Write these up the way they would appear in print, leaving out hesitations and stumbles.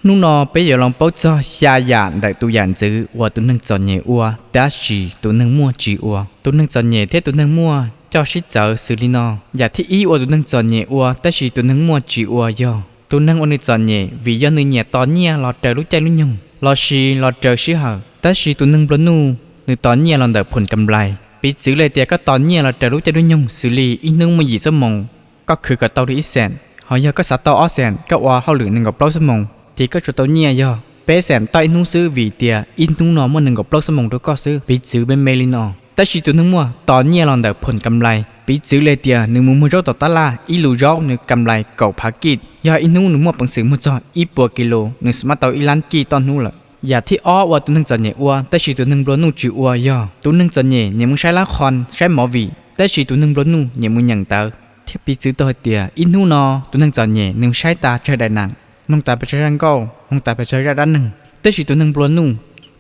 nung nọ bây giờ lòng bao cho xa dạn đại tu dạn giữ và tu nâng chọn nhẹ ua đã chỉ tu nâng mua chỉ ua tu nâng chọn nhẹ thế tu nâng mua cho sĩ trợ xử lý nọ giả thiết ý ua tu nâng chọn nhẹ ua đã chỉ tu nâng mua chỉ ua do tu nâng ua nâng chọn nhẹ vì do nơi nhẹ to nhẹ lọt trời lúc chạy lúc nhung lọt xì lọt trời xí hở đã chỉ tu nâng bớt nu nơi to nhẹ lọt đời phun cầm lại bị xử lý tiệt các to nhẹ lọt trời lúc chạy lúc nhung xử lý ít nâng mua gì sớm mộngก็คือกับเตาดีแสนหอยก็สัตว์เตาอ้อแสนก็ว่าเขาเหลือหนึ่งกับเปล่าสมองที่ก็จุดเตาเนี่ยย่อเป๊ะแสนต่อยนุ่งซื้อวีเตียอินนุ่งนอมันหนึ่งกับเปล่าสมองด้วยก็ซื้อปีซื้อเป็นเมลินอแต่ชีตัวนึงมัวตอนเนี่ยลองเดาผลกำไรปีซื้อเลยเตียหนึ่งมือมือเจ้าต่อตลาอีลูจ้าหนึ่งกำไรเก่าพักกิดย่าอินนุ่งหนึ่งมัวปังซื้อมือจ่ออีปัวกิโลหนึ่งสมาร์ตเตาอีล้านกีตอนนู้นละอย่าที่อ้อว่าตัวนึงจะเนี่ยอ้วแต่ชีตัวนึงบล้วนนุ่งจีอ้วย่อตัวนึงจะเนี่ยมึงใช้ละครใช้หมอวีแต่ชีตัวนึงบล้วนนุ่งเนี่ยมึงยังเตอเทียบปีซื้อตัวเตียอินนูนอตัวนึงจอนเนี่ยนึ่งใช้ตาใช้ได้นางน้องตาไปใช้รังเก้าน้องตาไปใช้ด้านหนึ่งแต่สิตัวนึงปลวนนุ่ง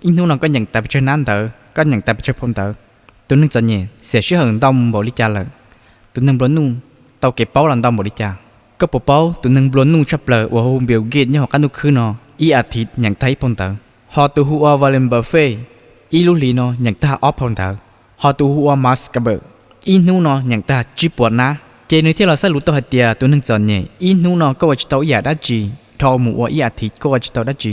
อินนูนอก็ยังตาไปใช้นั้นเตอก็ยังตาไปใช้พงเตอตัวนึงจอนเนี่ยเสียชื่อหึงดอมบริจาเลยตัวนึงปลวนนุ่งเตาเก็บเป้าหลังดอมบริจาก็ปเป้าตัวนึงปลวนนุ่งชับเลยว่าโฮมเบลเกตเนี่ยหอกันทุกคืนนออีอาทิตย์ยังไทยพงเตอฮอตัวหัววาเลนเบอร์เฟอีลูลีนอยังตาออฟพงเตอฮอตัวหัวมาสกับเบอร์อินนูนอยังตาจีปวดนะเจนึกที่เราสรุปตัวหัดเดียตัวหนึ่งจอนเนี่ยอินนูนอก็ว่าจะต้องอยากได้จีทอมัวอีอาทิตย์ก็ว่าจะต้องได้จี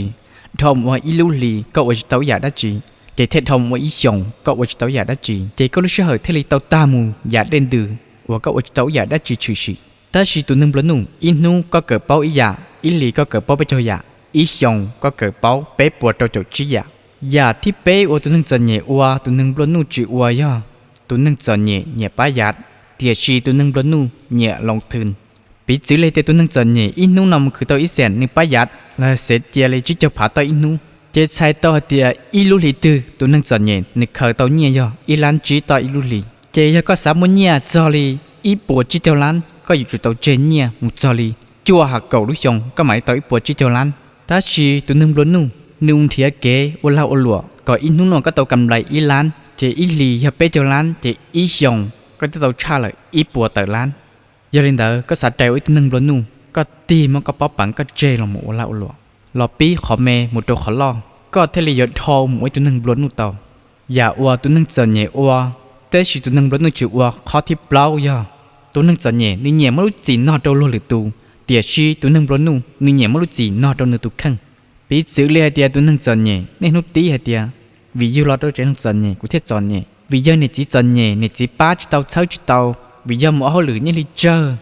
ทอมัวอีลูลีก็ว่าจะต้องอยากได้จีเจเททอมัวอีชงก็ว่าจะต้องอยากได้จีเจก็รู้เชื่อเทลีตัวตามูอยากเดินดื้อว่าก็ว่าจะต้องอยากได้จีชื่อแต่ชีตัวหนึ่งปลนุ่งอินนูก็เกิดเป้าอีอยากอิลีก็เกิดเป้าไปเจ้าอยากอีชงก็เกิดเป้าเป๊ะปวดตัวจีอยากอยากที่เป๊ะว่าตัวหนึ่งจอนเนี่ยว่าตัวหนึ่งปลนุ่งจีว่าย่อตัวหนึ่งจอนเนี่ยป้ายาดเตียชีตัวนึงบลูเนี่ยลงทุนปีซื้อเลยตัวนึงจอนเนี่ยอินนูนำคือตัวอีแสนนึงประหยัดและเสร็จเตียเลยจิ๊กจะผ่าตัวอินนูเจใช้ตัวเตียอีลูลีตัวนึงจอนเนี่ยนึกเคยตัวเนี่ยย่ออีลันจีตัวอีลูลีเจยก็สามมุเนี่ยจอลีอีปวดจิ๊กเจ้าลันก็อยู่จุดตัวเจเนี่ยมุจอลีจัวหักเก่าลูกชงก็หมายตัวอีปวดจิ๊กเจ้าลันตาชีตัวนึงบลูนุ่งเทียเก๋อลาอลัวก็อินนูนก็ตัวกำไรอีลันเจอีลีอย่าเปเจ้าลันเจอีชงก็จะต้องชาเลยอีปัวเตอร์ล้านยาลินเดอร์ก็สัตว์ใจไว้ตัวหนึ่งบลูนุ่งก็ตีมันก็ป๊อปปังก็เจลงหมูเล่าหลวงรอปีขอเมหมูตัวขอลองก็เทเลยดทอหมูไว้ตัวหนึ่งบลูนุ่งเต่าอย่าอัวตัวหนึ่งจะเหนียวอัวแต่สิตัวหนึ่งบลูนุ่งจิ๋วอัวข้อที่เปล่าย่อตัวหนึ่งจะเหนียวนี่เหนียวไม่รู้จีนอโดโลหรือตูเตียชีตัวหนึ่งบลูนุ่งนี่เหนียวไม่รู้จีนอโดนตุขังปีซื้อเลยเตียตัวหนึ่งจะเหนียวในนุตีเตียวิญญาณตัวเจนจะเหนียวกูเทจะเหนียวvì giờ này chỉ chọn nhẹ này chỉ ba chỉ tàu vì giờ mỗi hồi lử như lì chờ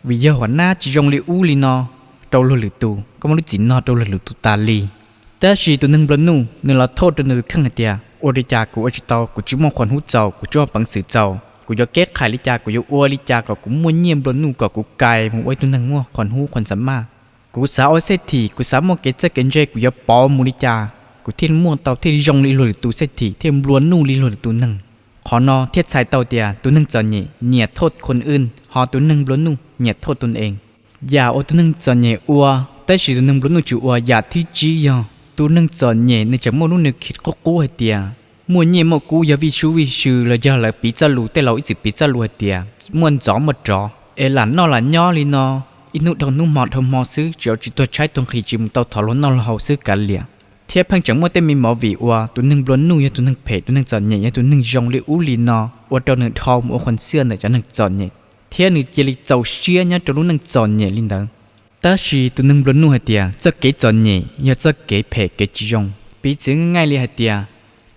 vì giờ hoàn na chỉ dùng lì u lì nọ đâu lử lử tu có muốn chỉ nọ đâu lử lử tu ta lìแต่ชีตัวหนึ่งบลูนุ่งเนี่ยเราโทษตัวหนึ่งข้างเดียโอริจากูจิตากูจิมองคนหูเจ้ากูจ้วงปังสือเจ้ากูจะแก้ไขลิจากูจะอ้วลิจากกูม้วนเยี่ยมบลูนุ่งกูไก่มึงไว้ตัวหนึ่งมั่วคนหูคนสัมมากูสาวเศรษฐีกูสาวมองเกจเกนเจกูจะปอมูลิจากูเทียนม่วงเตาเทียนยงลิลตัวเศรษฐีเทียนบลูนุ่งลิลตัวหนึ่งขอนอเทียดชายเต่าเตียตัวหนึ่งจอนเนี่ยโทษคนอื่นหอตัวหนึ่งบลูนุ่งเนี่ยโทษตนเองอย่าเอาตัวหนึ่งจอนเนี่ยอัวแต่สิตัวหนึ่งบลูนุ่งจูอัวอย่าที่จียอตัวหนึ่งจอนเนี่ยในจะมั่วนุ่งเนี่ยคิดก็กู้ให้เตียมั่วเนี่ยมั่วกู้อย่าวิชูเลยอย่าเลยปีจะรู้แต่เราอีจิปีจะรู้ให้เตียมั่วจ่อมาจ่อหลานนอหลานย่อลีนออินุดองนุ่มหมอทำหมอซื้อเจ้าจิตตัวใช้ตรงขีจิมเต่าถอดล้นนอเราซื้อกันเลียเทียบพังจังมั่วแต่มีหมอวีอัวตัวหนึ่งบลูนุ่งตัวหนึ่งเพจตัวหนึ่งจอนเนี่ยตัวหนึ่งยองลิอูลีนอว่าตัวหนึ่งทองมั่วคนเสื้อเนี่ยจะหนึ่งจอนเนี่ยเทียหนึ่งเจลิเจ้าเชี่ยเนี่ยตัวหนึ่งจอนเนี่ยลินดังแต่ชีตัวหนึ่งบลูนุ่งให้เตียจะเก๋จอนเนี่ยอย่าจะเก๋เพจเก๋จียงปีจึงง่ายเลยให้เตีย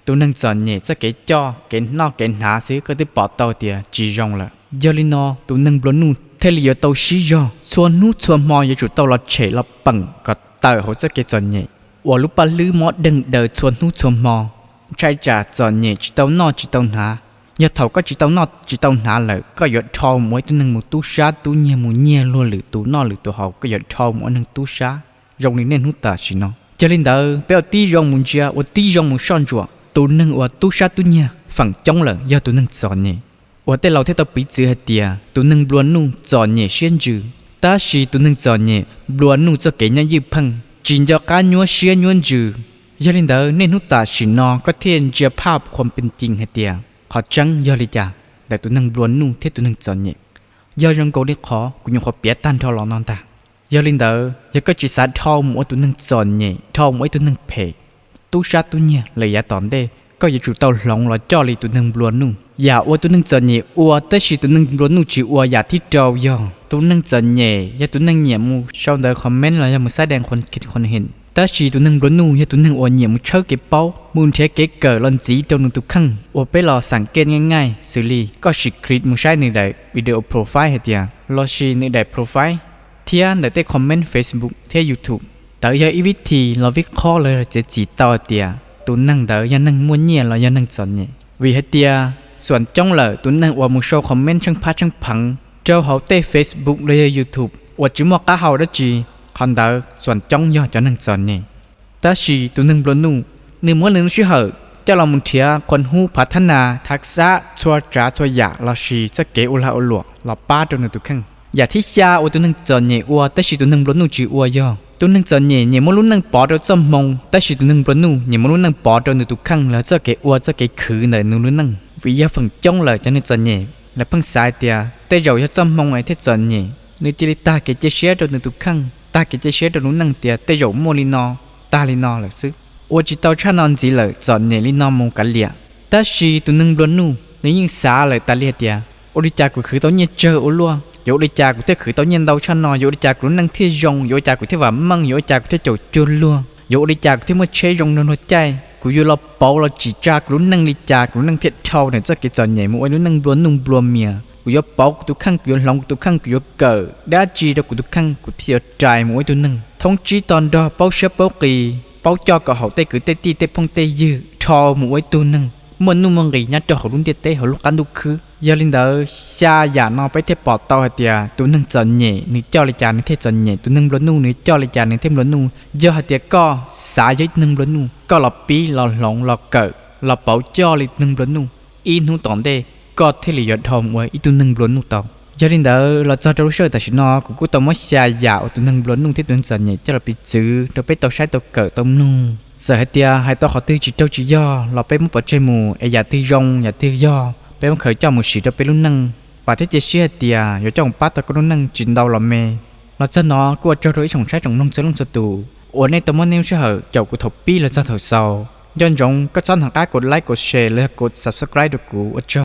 ตัวหนึ่งจอนเนี่ยจะเก๋จ่อเก๋นอกเก๋หาซื้อก็ได้ปอดเตาเตียจียงละยาลินอตัวหนึ่งบลูนุ่งเทลียเตาชี้ยอชวนนู้ชวนมออย่าจุดเตาเราเฉยเราปั่นก็เตาเขาจะเก๋จอนเนี่ยว่าลูกปลาลือมอดึงเดินชวนนู้ชวนมอใช่จ่าจอนเนี่ยจิตเต้านอจิตเต้าหนาอย่าเท่าก็จิตเต้านอจิตเต้าหนาเลยก็หยดทองมวยตัวหนึ่งหมูตู้ชาตู้เนียหมูเนียล้วนหรือตู้นอหรือตู้เขาก็หยดทองมวยหนึ่งตู้ชายงนี่เน้นหุ่นตาชิโนเจริญเดอร์เปล่าตียงมุนเจียว่าตียงมุนซ่อนจั่วตัวหนึ่งว่าตู้ชาตู้เนียฝั่งจ้องเลยอย่าตัวหนึ่งจอนเนี่ยว่าแต่เราเท่าตัวปีจือให้เตียตัวหนึ่งบล้วนนุ่งจอนเนี่ยเชียนจือตาชีตัวหนึ่งจอนเนี่ยบล้วนนุ่งจะเก๋เนี่ยยืบพังจีนจะการยัวเชียนยัวจือยาลินเดอร์เน้นหุ่นตาชิโนก็เทียนเจียภาพความเป็นจริงให้เตียขอจังยอลิจ่าแต่ตัวหนึ่งบล้วนนุ่งเท่ตัวหนึ่งจอนเนี่ยยอยังโกได้ขอกูยังขอเปียตันเท่าหลอนนอนตา giờ linh đỡ giờ có chỉ sát thâu mỗi tụi nâng giòn nhẹ thâu mỗi tụi nâng phê tu sát tụi nhẹ lấy giá tòn đê có giờ chủ tàu lòng là cho lấy tụi nâng buồn nung giờ ua tụi nâng giòn nhẹ ua tới khi tụi nâng buồn nung chỉ ua giờ thiết trâu giờ tụi nâng giòn nhẹ giờ tụi nâng nhẹ mu sau đó comment là giờ một sai đènคนคิดคนเห็นแต่ชีตัวนึงร้อนนู่ยตัวนึงอวเหนียมเชิดเก็บเป้ามูลเทเก๋เกิดลอนจีตัวนึงตุกขังอวไปรอสังเกตง่ายๆสื่อลีก็ชิคลิปมึงใช้ในได้วิดีโอโปรไฟล์เหตุยารอชีในได้โปรไฟล์เทียนได้คอมเมนต์ Facebook เทีย YouTube แต่ยาอีวิธีเราวิเคราะห์เลยจะจีต่อเตียตัวนั่งเดยันนั่งม้วนเงียเรายันนั่งจอนเนี่ยวิเหตุยาส่วนจ้องเลยตัวนั่งอวมุโชคอมเมนต์ช่างพัดช่างพังเจ้าเขาเต้ Facebook เลย YouTube อวจิมวก้าเขาได้จีคอนเดอร์ส่วนจ้องย่อจะนั่งจอนเนี่ยแต่ชีตัวนึงบลนูหนึ่งม้วนหนึ่งชื่อเหอะเจ้าเรามุนเทียคนหูพัฒนาทักษะชัวจ้าชัวอยากเราชีจะเกอุลาอุลวกเราป้าตัวนึงตุกขังอย่าที่ชาตัวนึงจอนเนี่ยอัวแต่ชีตัวนึงบลนูจีอัวย่อตัวนึงจอนเนี่ยม้วนลุ้นนึงปอตัวจมงแต่ชีตัวนึงบลนูเนี่ยม้วนลุ้นนึงปอตัวนึงตุกขังแล้วจะเกอัวจะเกขือเลยนึงลุ้นนึงวิยาฝั่งจ้องเลยจะนึงจอนเนี่ยและพังสายเตียแต่เราจะจมงไอ้ที่จอนเนี่ยในจิลิตาเกจเชียตัวนึงตุกขังตาเกจเชียตัวนู้นนึงเตียแต่เราโมลินอตาลินอเลยซึ我知道cha non gì lời chọn nhẹ li non mong cả lìa ta chỉ tụi nâng luôn nu nếu như xa lời ta lìa tia ô đi cha của khử tao nhẹ chờ ô luôn dỗ đi cha của thế khử tao nhẹ đâu cha non dỗ đi cha của nâng thiên rong dỗ cha của thế và măng dỗ cha của thế chầu chôn luôn dỗ đi cha của thế mới chế rong nó chay của dù là bảo là chỉ cha của nâng đi cha của nâng thiệt thâu này chắc cái chọn nhẹ mỗi nó nâng luôn nung luôn mía của dù bảo của tụi khăng của lòng của tụi khăng của dù cờ đã chỉ đâu của tụi khăng của thiệt trai mỗi tụi nâng thống chí toàn đó bảo xếp bảo kỳ bảo cho cả họ tây cứ tây ti tây phong tây dư cho mỗi tu nâng muốn nu mong gì nhát cho họ luôn tây tây họ lúc ăn đủ khứ giờ linh đỡ xa giả nó phải thêm bỏ tàu hạt tiề tu nâng chọn nhẹ nếu cho lại chả nếu thêm chọn nhẹ tu nâng lớn nu nếu cho lại chả nếu thêm lớn nu giờ hạt tiề co xả giấy nâng lớn nu co lọ pí lọ lỏng lọ cỡ lọ bảo cho lại nâng lớn nu in hú tỏng đây co thế là giọt hồng với tu nâng lớn nu tàu giờ linh đỡ là cho trâu sơ tại nó cũng tao mới xa dạo tu nâng lớn nu thế tu nâng chọn nhẹ cho là bị chữ rồi bị tàu sai tàu cỡ tàu nu giờ hai tia hai tao họ tư chỉ trâu chỉ do lọ bé muốn bỏ chơi mù ai giả tư rong giả tư do bé muốn khởi cho một sĩ cho bé luôn năng và thế chỉ xia tia rồi trong bát tao có luôn năng chín đầu làm mê lọ cho nó của trâu rồi trồng trái trồng nông sớm sớm tù ở đây tao muốn nêu sẽ hở chậu của thầu pi là cho thầu sau do rong có chọn hàng cái cột like cột shareเลยกด subscribe ดูกู